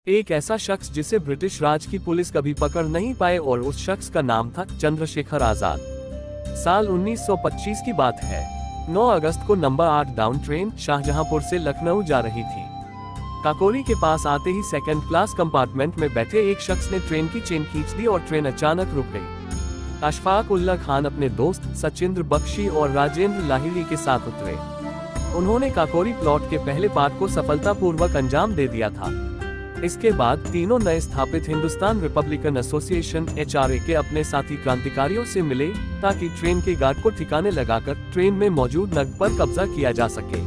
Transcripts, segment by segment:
एक ऐसा शख्स जिसे ब्रिटिश राज की पुलिस कभी पकड़ नहीं पाए, और उस शख्स का नाम था चंद्रशेखर आजाद। साल 1925 की बात है। 9 अगस्त को नंबर 8 डाउन ट्रेन शाहजहांपुर से लखनऊ जा रही थी। काकोरी के पास आते ही सेकंड क्लास कंपार्टमेंट में बैठे एक शख्स ने ट्रेन की चेन खींच दी और ट्रेन अचानक रुक गई। अशफाक उल्ला खान अपने दोस्त सचिंद्र बख्शी और राजेंद्र लाहिड़ी के साथ उतरे। उन्होंने काकोरी प्लॉट के पहले पार्ट को सफलतापूर्वक अंजाम दे दिया था। इसके बाद तीनों नए स्थापित हिंदुस्तान रिपब्लिकन एसोसिएशन (HRA) के अपने साथी क्रांतिकारियों से मिले, ताकि ट्रेन के गार्ड को ठिकाने लगाकर ट्रेन में मौजूद नकद पर कब्जा किया जा सके।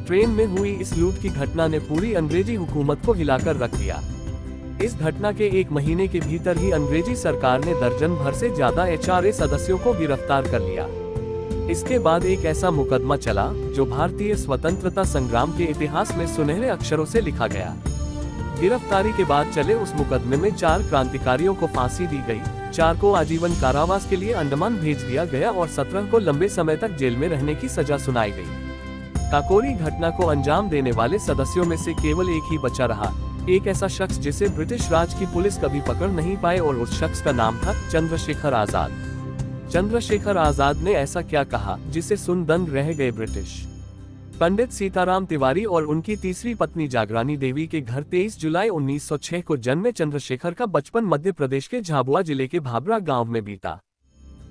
ट्रेन में हुई इस लूट की घटना ने पूरी अंग्रेजी हुकूमत को हिलाकर रख दिया। इस घटना के 1 महीने के भीतर ही अंग्रेजी सरकार ने दर्जन भर से ज्यादा HRA सदस्यों को गिरफ्तार कर लिया। इसके बाद एक ऐसा मुकदमा चला जो भारतीय स्वतंत्रता संग्राम के इतिहास में सुनहरे अक्षरों से लिखा गया। गिरफ्तारी के बाद चले उस मुकदमे में 4 क्रांतिकारियों को फांसी दी गई, 4 को आजीवन कारावास के लिए अंडमान भेज दिया गया और 17 को लंबे समय तक जेल में रहने की सजा सुनाई गई। काकोरी घटना को अंजाम देने वाले सदस्यों में से केवल एक ही बचा रहा, एक ऐसा शख्स जिसे ब्रिटिश राज की पुलिस कभी पकड़ नहीं पाए, और उस शख्स का नाम था चंद्रशेखर आजाद। चंद्रशेखर आजाद ने ऐसा क्या कहा जिसे सुन दंग रह गए ब्रिटिश? पंडित सीताराम तिवारी और उनकी तीसरी पत्नी जागरानी देवी के घर 23 जुलाई 1906 को जन्मे चंद्रशेखर का बचपन मध्य प्रदेश के झाबुआ जिले के भाबरा गांव में बीता।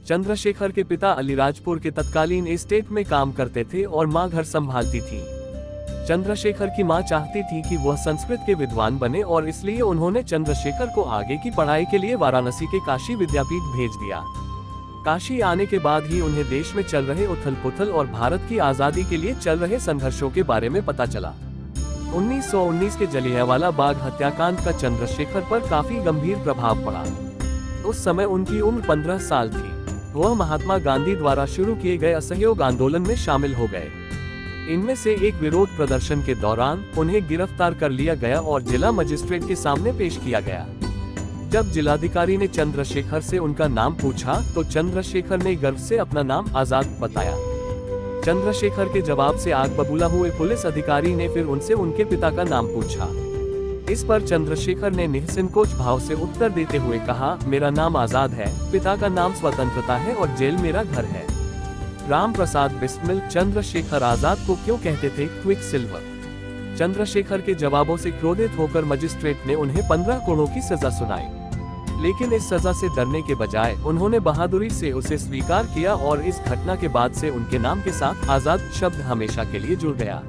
चंद्रशेखर के पिता अलीराजपुर के तत्कालीन एस्टेट में काम करते थे और मां घर संभालती थी। चंद्रशेखर की मां चाहती थी कि वह संस्कृत के विद्वान बने, और इसलिए उन्होंने चंद्रशेखर को आगे की पढ़ाई के लिए वाराणसी के काशी विद्यापीठ भेज दिया। काशी आने के बाद ही उन्हें देश में चल रहे उथल-पुथल और भारत की आजादी के लिए चल रहे संघर्षों के बारे में पता चला। 1919 के जलियांवाला बाग हत्याकांड का चंद्रशेखर पर काफी गंभीर प्रभाव पड़ा। उस समय उनकी उम्र 15 साल थी। वह महात्मा गांधी द्वारा शुरू किए गए असहयोग आंदोलन में शामिल हो गए। इनमें से एक विरोध प्रदर्शन के दौरान उन्हें गिरफ्तार कर लिया गया और जिला मजिस्ट्रेट के सामने पेश किया गया। जब जिलाधिकारी ने चंद्रशेखर से उनका नाम पूछा तो चंद्रशेखर ने गर्व से अपना नाम आजाद बताया। चंद्रशेखर के जवाब से आग बबूला हुए पुलिस अधिकारी ने फिर उनसे उनके पिता का नाम पूछा। इस पर चंद्रशेखर ने निःसंकोच भाव से उत्तर देते हुए कहा, मेरा नाम आजाद है, पिता का नाम स्वतंत्रता है और जेल मेरा घर है। राम प्रसाद बिस्मिल चंद्रशेखर आजाद को क्यों कहते थे क्विक सिल्वर? चंद्रशेखर के जवाबों से क्रोधित होकर मजिस्ट्रेट ने उन्हें 15 करोड़ की सजा सुनाई, लेकिन इस सजा से डरने के बजाय उन्होंने बहादुरी से उसे स्वीकार किया, और इस घटना के बाद से उनके नाम के साथ आजाद शब्द हमेशा के लिए जुड़ गया।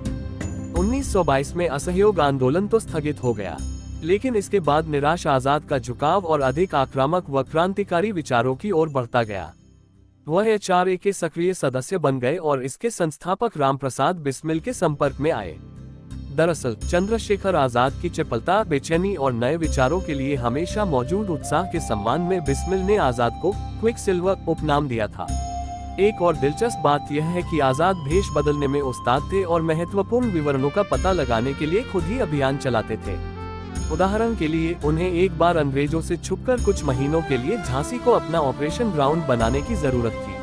1922 में असहयोग आंदोलन तो स्थगित हो गया, लेकिन इसके बाद निराश आजाद का झुकाव और अधिक आक्रामक व क्रांतिकारी विचारों की ओर बढ़ता गया। वह HRA के सक्रिय सदस्य बन गए और इसके संस्थापक राम प्रसाद बिस्मिल के संपर्क में आए। दरअसल चंद्रशेखर आजाद की चपलता, बेचैनी और नए विचारों के लिए हमेशा मौजूद उत्साह के सम्मान में बिस्मिल ने आजाद को क्विक सिल्वर उपनाम दिया था। एक और दिलचस्प बात यह है कि आजाद भेष बदलने में उस्ताद थे और महत्वपूर्ण विवरणों का पता लगाने के लिए खुद ही अभियान चलाते थे। उदाहरण के लिए उन्हें एक बार अंग्रेजों से छुपकर कुछ महीनों के लिए झांसी को अपना ऑपरेशन ग्राउंड बनाने की जरूरत थी।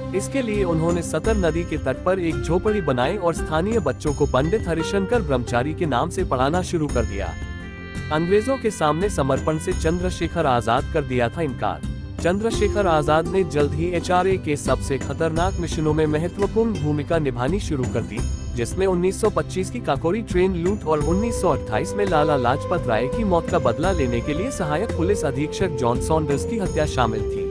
इसके लिए उन्होंने सतर नदी के तट पर एक झोपड़ी बनाई और स्थानीय बच्चों को पंडित हरिशंकर ब्रह्मचारी के नाम से पढ़ाना शुरू कर दिया। अंग्रेजों के सामने समर्पण से चंद्रशेखर आजाद कर दिया था इनकार। चंद्रशेखर आजाद ने जल्द ही HRA के सबसे खतरनाक मिशनों में महत्वपूर्ण भूमिका निभानी शुरू कर दी, जिसमें 1925 की काकोरी ट्रेन लूट और 1928 में लाला लाजपत राय की मौत का बदला लेने के लिए सहायक पुलिस अधीक्षक जॉन सॉन्डर्स की हत्या शामिल थी।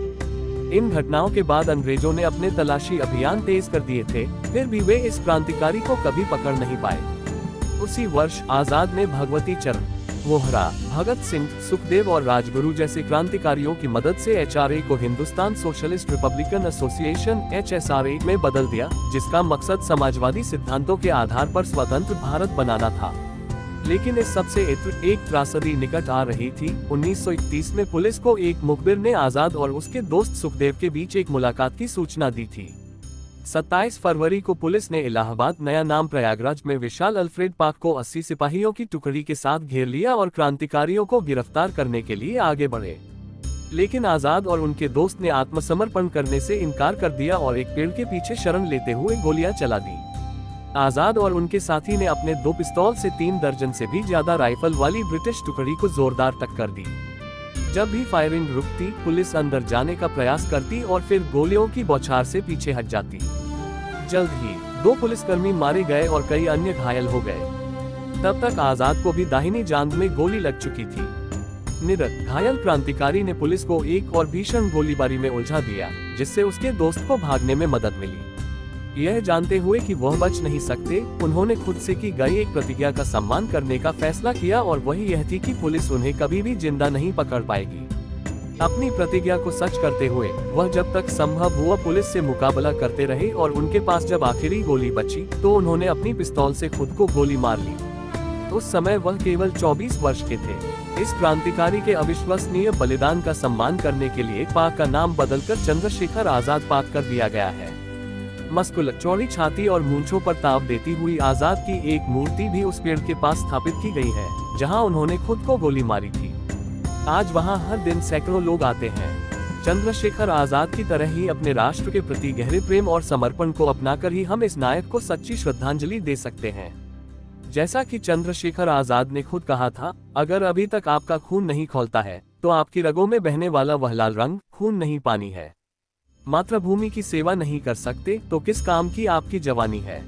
इन घटनाओं के बाद अंग्रेजों ने अपने तलाशी अभियान तेज कर दिए थे, फिर भी वे इस क्रांतिकारी को कभी पकड़ नहीं पाए। उसी वर्ष आजाद ने भगवती चरण, वोहरा, भगत सिंह, सुखदेव और राजगुरु जैसे क्रांतिकारियों की मदद से HRA को Hindustan socialist Republican association (HSRA) में बदल दिया, जिसका मकसद समाजवादी सिद्धांतों के आधार पर स्वतंत्र भारत बनाना था। लेकिन इस सबसे एक त्रासदी निकट आ रही थी। 1931 में पुलिस को एक मुखबिर ने आजाद और उसके दोस्त सुखदेव के बीच एक मुलाकात की सूचना दी थी। 27 फरवरी को पुलिस ने इलाहाबाद, नया नाम प्रयागराज में विशाल अल्फ्रेड पार्क को 80 सिपाहियों की टुकड़ी के साथ घेर लिया और क्रांतिकारियों को गिरफ्तार करने के लिए आगे बढ़े। लेकिन आजाद और उनके दोस्त ने आत्मसमर्पण करने से इनकार कर दिया और एक पेड़ के पीछे शरण लेते हुए गोलियां चला दी। आजाद और उनके साथी ने अपने 2 पिस्तौल से 3 दर्जन से भी ज्यादा राइफल वाली ब्रिटिश टुकड़ी को जोरदार टक्कर दी। जब भी फायरिंग रुकती, पुलिस अंदर जाने का प्रयास करती और फिर गोलियों की बौछार से पीछे हट जाती। जल्द ही 2 पुलिसकर्मी मारे गए और कई अन्य घायल हो गए। तब तक आजाद को भी दाहिनी जांघ में गोली लग चुकी थी। घायल क्रांतिकारी ने पुलिस को एक और भीषण गोलीबारी में उलझा दिया, जिससे उसके दोस्त को भागने में मदद मिली। यह जानते हुए कि वह बच नहीं सकते, उन्होंने खुद से की गई एक प्रतिज्ञा का सम्मान करने का फैसला किया और वही यह थी कि पुलिस उन्हें कभी भी जिंदा नहीं पकड़ पाएगी। अपनी प्रतिज्ञा को सच करते हुए वह जब तक संभव हुआ पुलिस से मुकाबला करते रहे और उनके पास जब आखिरी गोली बची तो उन्होंने अपनी पिस्तौल से खुद को गोली मार ली। उस समय वह केवल 24 वर्ष के थे। इस क्रांतिकारी के अविश्वसनीय बलिदान का सम्मान करने के लिए पाक का नाम बदलकर चंद्रशेखर आजाद पाक कर दिया गया है। मस्कुलर, चौड़ी छाती और मूंछों पर ताव देती हुई आजाद की एक मूर्ति भी उस पेड़ के पास स्थापित की गई है, जहां उन्होंने खुद को गोली मारी थी। आज वहां हर दिन सैकड़ों लोग आते हैं। चंद्रशेखर आजाद की तरह ही अपने राष्ट्र के प्रति गहरे प्रेम और समर्पण को अपनाकर ही हम इस नायक को सच्ची श्रद्धांजलि दे सकते हैं। जैसा कि चंद्रशेखर आजाद ने खुद कहा था, अगर अभी तक आपका खून नहीं खौलता है तो आपकी रगों में बहने वाला वह लाल रंग खून नहीं पानी है। मातृभूमि की सेवा नहीं कर सकते तो किस काम की आपकी जवानी है।